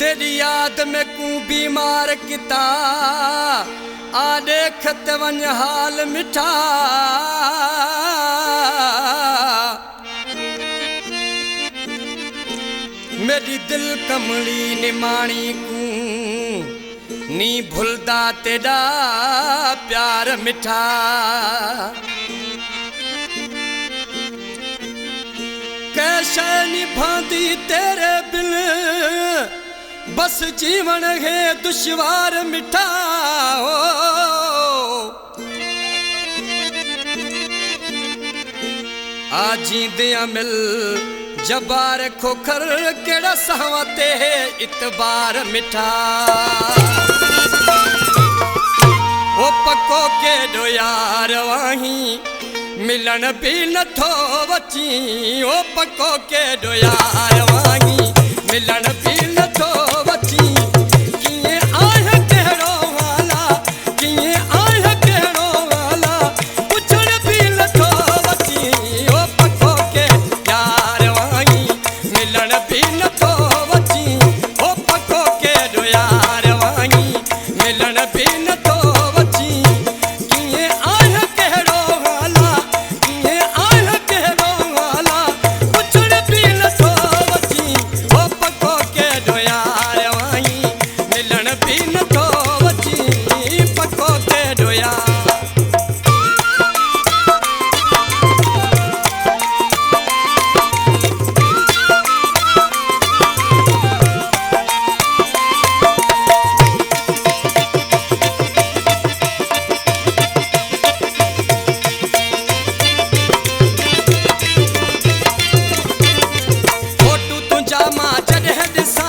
तेरी याद में कू बीमार किता आ देखत वन हाल मिठा मेरी दिल कमली निमाणी कू नी भूलदा तेरा प्यार मिठा कैसे निभांदी तेरे बिन बस जीवन है दुश्वार मिठा हो आजी दिया मिल जबार खोखर केड़ा सहवते है इतबार मिठा ओ पको के दो यार वही मिलन भी न थो बची ओ पको के दो यार वही मिलन भी न थो बची किए आह केड़ो वाला किए आह केड़ो वाला पुछण भी न थो बची ओ पको के यार वही मिलन भी न थो बची ओ पको के दो यार वही मिलन भी न थो बची किए आह केड़ो वाला किए आह केड़ो वाला पुछण भी न थो बची ओ पको के दो यार वही मिलन भी न थो बची पको के दो यार फोटू तुझा मां जॾहिं ॾिसां